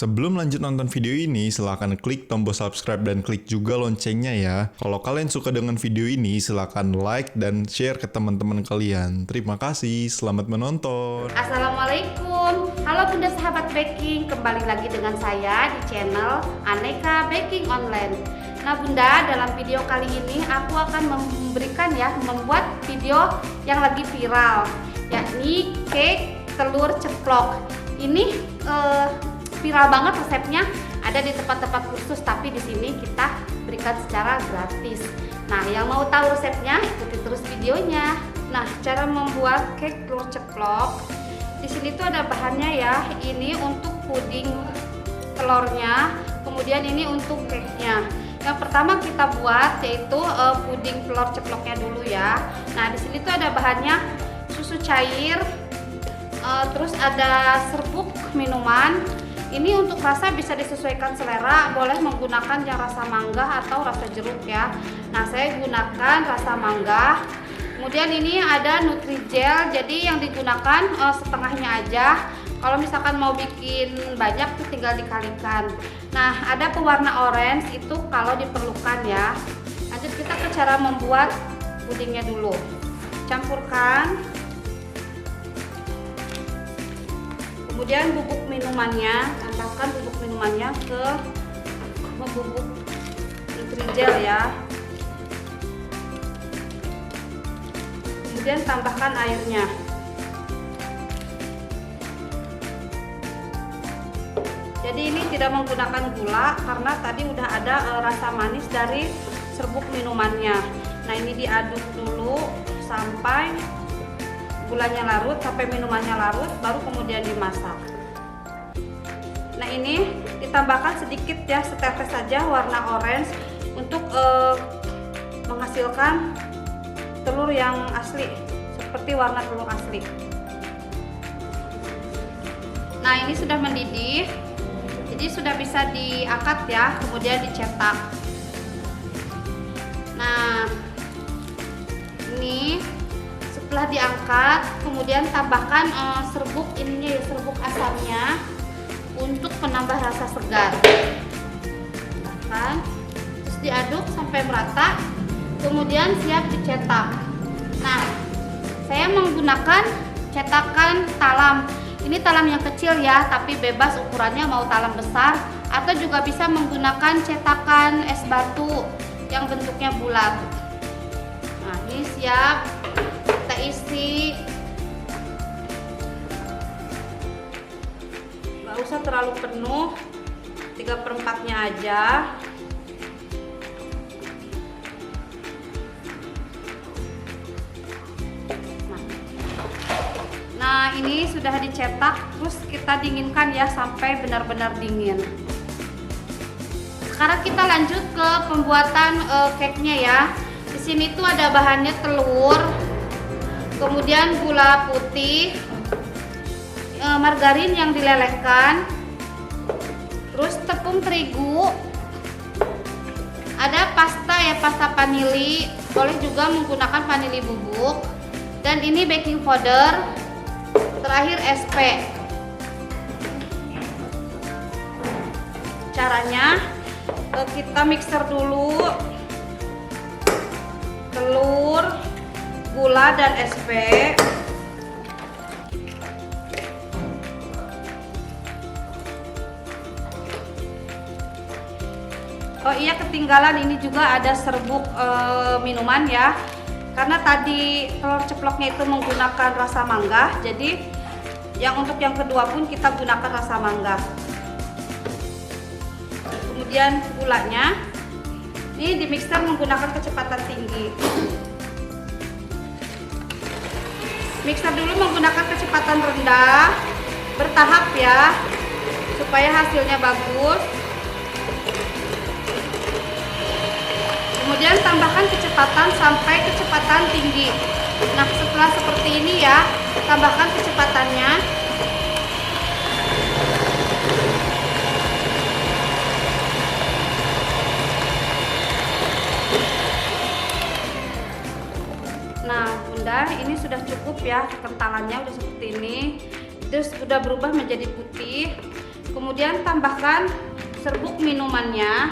Sebelum lanjut nonton video ini, silahkan klik tombol subscribe dan klik juga loncengnya ya. Kalau kalian suka dengan video ini, silahkan like dan share ke teman-teman kalian. Terima kasih, selamat menonton. Assalamualaikum, halo bunda sahabat baking, kembali lagi dengan saya di channel Aneka Baking Online. Nah bunda, dalam video kali ini aku akan membuat video yang lagi viral, yakni cake telur ceplok. Ini viral banget resepnya, ada di tempat-tempat khusus, tapi di sini kita berikan secara gratis. Nah, yang mau tahu resepnya ikuti terus videonya. Nah, cara membuat cake telur ceplok. Di sini tuh ada bahannya ya. Ini untuk puding telurnya, kemudian ini untuk cake-nya. Yang pertama kita buat yaitu puding telur ceploknya dulu ya. Nah, di sini tuh ada bahannya susu cair, terus ada serbuk minuman. Ini untuk rasa bisa disesuaikan selera, boleh menggunakan yang rasa mangga atau rasa jeruk ya. Nah, saya gunakan rasa mangga. Kemudian ini ada Nutrijel, jadi yang digunakan setengahnya aja. Kalau misalkan mau bikin banyak tuh tinggal dikalikan. Nah, ada pewarna orange itu kalau diperlukan ya. Lanjut kita ke cara membuat pudingnya dulu. Campurkan. Kemudian bubuk minumannya, tambahkan bubuk minumannya ke bubuk Nutrijel ya. Kemudian tambahkan airnya. Jadi ini tidak menggunakan gula karena tadi udah ada rasa manis dari serbuk minumannya. Nah, ini diaduk dulu sampai gulanya larut, sampai minumannya larut, baru kemudian dimasak. Nah, ini ditambahkan sedikit ya, setetes saja warna orange untuk menghasilkan telur yang asli, seperti warna telur asli. Nah, ini sudah mendidih, jadi sudah bisa diangkat ya, kemudian dicetak. Nah, ini setelah diangkat, kemudian tambahkan serbuk ininya ya, serbuk asamnya untuk penambah rasa segar. Tambahkan, terus diaduk sampai merata, kemudian siap dicetak. Nah, saya menggunakan cetakan talam. Ini talam yang kecil ya, tapi bebas ukurannya, mau talam besar atau juga bisa menggunakan cetakan es batu yang bentuknya bulat. Nah, ini siap. Kita isi, nggak usah terlalu penuh, 3/4-nya aja. Nah, ini sudah dicetak, terus kita dinginkan ya sampai benar-benar dingin. Sekarang kita lanjut ke pembuatan cake-nya ya. Di sini tuh ada bahannya telur, kemudian gula putih, margarin yang dilelehkan, terus tepung terigu, ada pasta ya, pasta vanili, boleh juga menggunakan vanili bubuk, dan ini baking powder, terakhir SP. Caranya kita mixer dulu telur, gula dan SP. Oh iya, ketinggalan ini juga ada serbuk minuman ya. Karena tadi telur ceploknya itu menggunakan rasa mangga, jadi yang untuk yang kedua pun kita gunakan rasa mangga. Kemudian gulanya ini di mixer menggunakan kecepatan tinggi. Mixer dulu menggunakan kecepatan rendah, bertahap ya, supaya hasilnya bagus. Kemudian tambahkan kecepatan sampai kecepatan tinggi. Nah, setelah seperti ini ya, tambahkan kecepatannya. Nah bunda, ini sudah cukup ya, kentalannya udah seperti ini, terus sudah berubah menjadi putih. Kemudian tambahkan serbuk minumannya.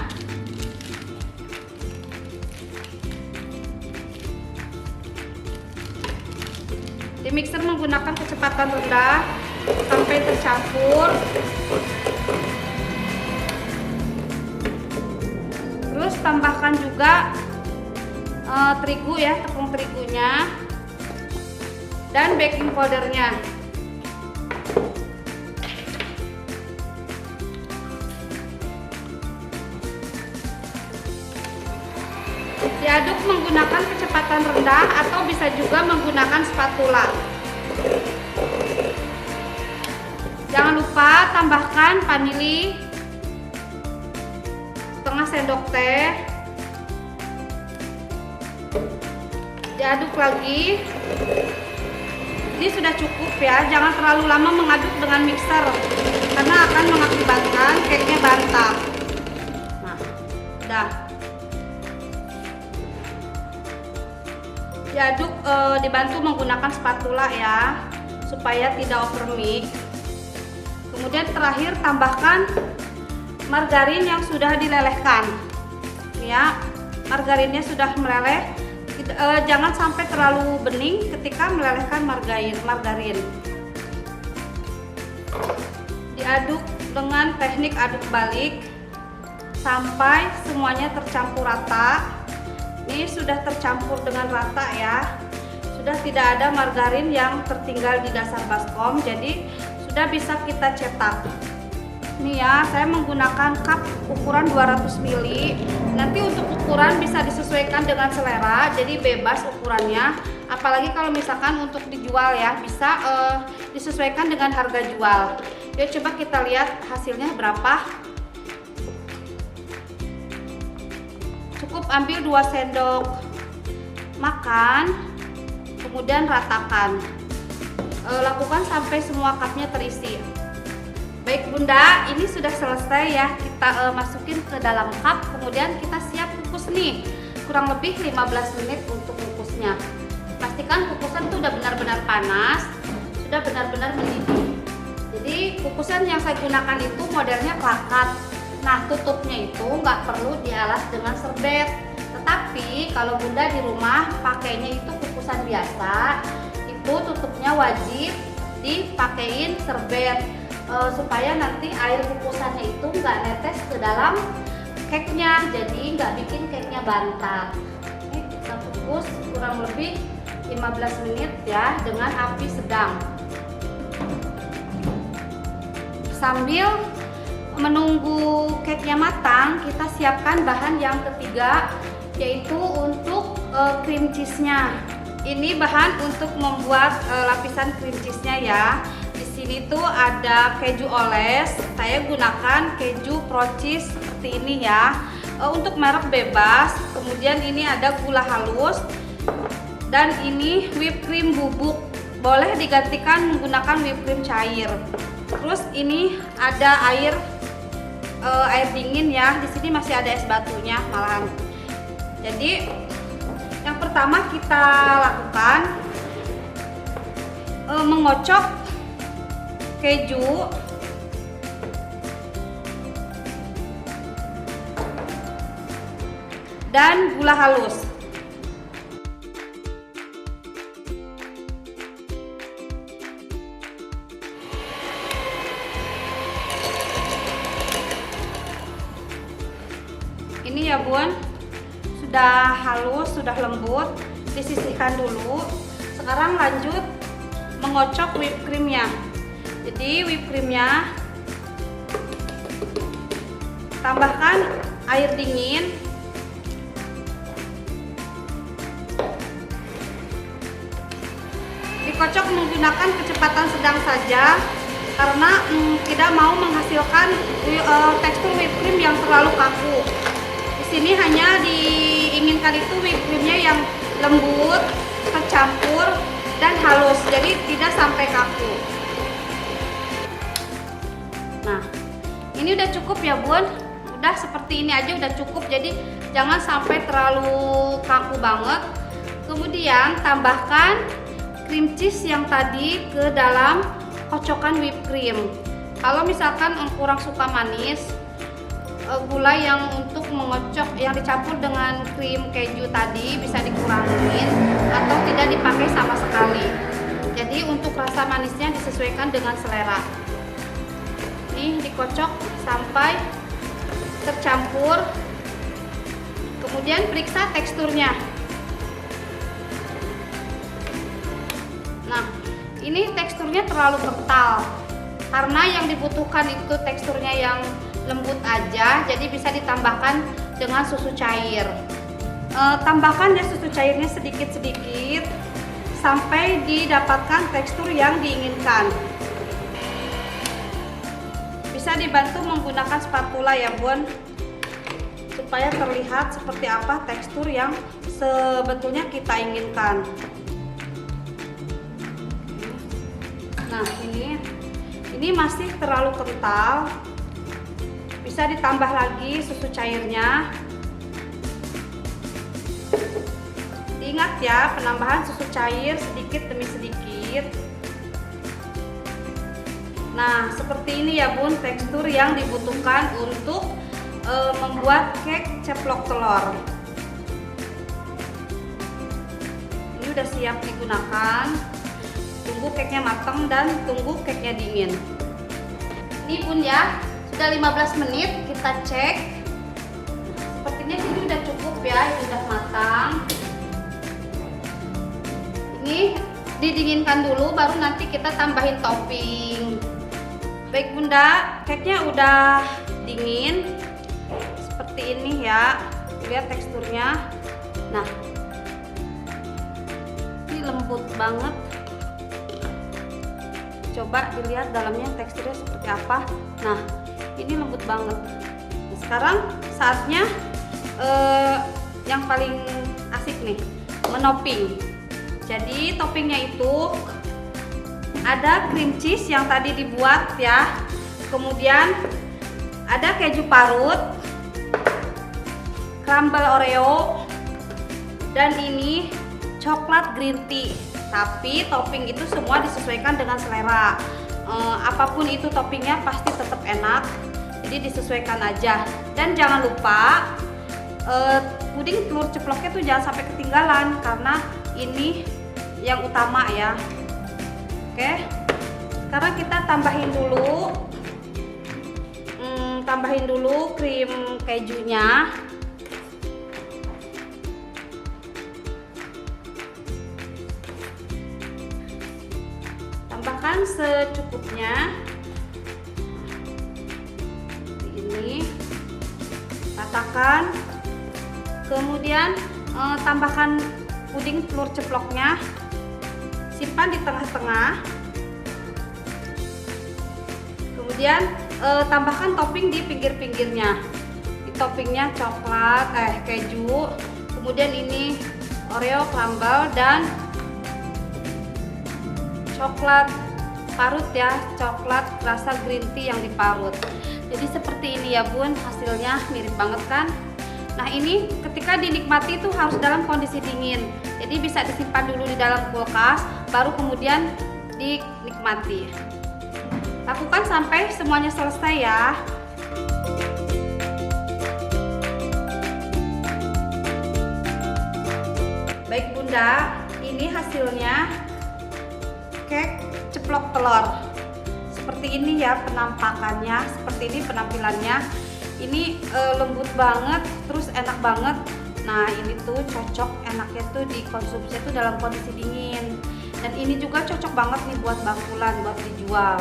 Di mixer menggunakan kecepatan rendah sampai tercampur. Terus tambahkan juga terigu ya, tepung terigunya dan baking powdernya. Diaduk menggunakan kecepatan rendah atau bisa juga menggunakan spatula. Jangan lupa tambahkan vanili setengah sendok teh. Diaduk lagi. Ini sudah cukup ya, jangan terlalu lama mengaduk dengan mixer karena akan mengakibatkan cake-nya bantal. Nah, udah. Diaduk, dibantu menggunakan spatula ya, supaya tidak overmix. Kemudian terakhir tambahkan margarin yang sudah dilelehkan. Ya, margarinnya sudah meleleh. Jangan sampai terlalu bening ketika melelehkan margarin. Diaduk dengan teknik aduk balik sampai semuanya tercampur rata. Ini sudah tercampur dengan rata ya. Sudah tidak ada margarin yang tertinggal di dasar baskom, jadi sudah bisa kita cetak. Ini ya, saya menggunakan cup ukuran 200 ml. Nanti untuk ukuran bisa disesuaikan dengan selera, jadi bebas ukurannya. Apalagi kalau misalkan untuk dijual ya, bisa disesuaikan dengan harga jual. Yuk coba kita lihat hasilnya berapa. Cukup ambil 2 sendok makan, kemudian ratakan. Lakukan sampai semua cupnya terisi. Baik Bunda, ini sudah selesai ya. Kita masukin ke dalam cup, kemudian kita siap kukus nih. Kurang lebih 15 menit untuk kukusnya. Pastikan kukusan itu udah benar-benar panas, sudah benar-benar mendidih. Jadi kukusan yang saya gunakan itu modelnya plakat. Nah, tutupnya itu nggak perlu dialas dengan serbet. Tetapi kalau Bunda di rumah pakainya itu kukusan biasa, itu tutupnya wajib dipakein serbet. Supaya nanti air kukusannya itu nggak netes ke dalam cake-nya, jadi nggak bikin cake-nya bantal. Ini kita kukus kurang lebih 15 menit ya dengan api sedang. Sambil menunggu cake-nya matang, kita siapkan bahan yang ketiga, yaitu untuk cream cheese-nya. Ini bahan untuk membuat lapisan cream cheese-nya ya. Di sini tuh ada keju oles, saya gunakan keju pro cheese seperti ini ya. Untuk merek bebas. Kemudian ini ada gula halus dan ini whipped cream bubuk. Boleh digantikan menggunakan whipped cream cair. Terus ini ada air dingin ya. Di sini masih ada es batunya malahan. Jadi yang pertama kita lakukan mengocok keju dan gula halus. Ini ya Bun, sudah halus, sudah lembut, disisihkan dulu. Sekarang lanjut mengocok whipped creamnya. Jadi whipped creamnya tambahkan air dingin, dikocok menggunakan kecepatan sedang saja karena tidak mau menghasilkan tekstur whipped cream yang terlalu kaku. Di sini hanya diinginkan itu whipped creamnya yang lembut, tercampur dan halus, jadi tidak sampai kaku. Nah, ini udah cukup ya Bun. Udah seperti ini aja udah cukup, jadi jangan sampai terlalu kaku banget. Kemudian tambahkan cream cheese yang tadi ke dalam kocokan whipped cream. Kalau misalkan kurang suka manis, gula yang untuk mengocok yang dicampur dengan krim keju tadi bisa dikurangin atau tidak dipakai sama sekali. Jadi untuk rasa manisnya disesuaikan dengan selera. Nih dikocok sampai tercampur. Kemudian periksa teksturnya. Nah, ini teksturnya terlalu kental. Karena yang dibutuhkan itu teksturnya yang lembut aja, jadi bisa ditambahkan dengan susu cair. Tambahkan ya susu cairnya sedikit-sedikit sampai didapatkan tekstur yang diinginkan. Bisa dibantu menggunakan spatula ya Bun, supaya terlihat seperti apa tekstur yang sebetulnya kita inginkan. Nah, ini masih terlalu kental. Bisa ditambah lagi susu cairnya. Ingat ya, penambahan susu cair sedikit demi sedikit. Nah, seperti ini ya Bun, tekstur yang dibutuhkan untuk membuat cake ceplok telur. Ini udah siap digunakan. Tunggu cake-nya matang dan tunggu cake-nya dingin. Ini Bun ya, sudah 15 menit, kita cek. Sepertinya ini udah cukup ya, ini udah matang. Ini didinginkan dulu, baru nanti kita tambahin topping. Baik Bunda, cake-nya udah dingin. Seperti ini ya, lihat teksturnya. Nah, ini lembut banget. Coba dilihat dalamnya teksturnya seperti apa. Nah, ini lembut banget. Nah, sekarang saatnya yang paling asik nih, menopping. Jadi toppingnya itu ada cream cheese yang tadi dibuat ya, kemudian ada keju parut, crumble Oreo, dan ini coklat green tea. Tapi topping itu semua disesuaikan dengan selera. Apapun itu toppingnya pasti tetap enak, jadi disesuaikan aja. Dan jangan lupa puding telur ceploknya tuh jangan sampai ketinggalan, karena ini yang utama ya. Oke, sekarang kita tambahin dulu krim kejunya. Tambahkan secukupnya. Ini ratakan, kemudian tambahkan puding telur ceploknya, simpan di tengah-tengah, kemudian tambahkan topping di pinggir-pinggirnya. Di toppingnya coklat, keju, kemudian ini Oreo crumble dan coklat parut ya, coklat rasa green tea yang diparut. Jadi seperti ini ya Bun, hasilnya mirip banget kan. Nah, ini ketika dinikmati itu harus dalam kondisi dingin, jadi bisa disimpan dulu di dalam kulkas, baru kemudian dinikmati. Lakukan sampai semuanya selesai ya. Baik Bunda, ini hasilnya cake ceplok telur. Seperti ini ya penampakannya, seperti ini penampilannya. Ini lembut banget, terus enak banget. Nah, ini tuh cocok, enaknya tuh dikonsumsi tuh dalam kondisi dingin. Dan ini juga cocok banget nih buat bangkulan, buat dijual.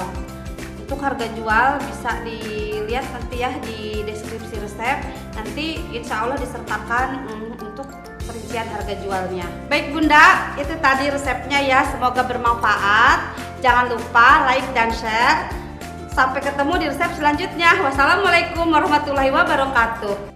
Untuk harga jual bisa dilihat nanti ya di deskripsi resep. Nanti insya Allah disertakan untuk perincian harga jualnya. Baik Bunda, itu tadi resepnya ya, semoga bermanfaat. Jangan lupa like dan share. Sampai ketemu di resep selanjutnya. Wassalamualaikum warahmatullahi wabarakatuh.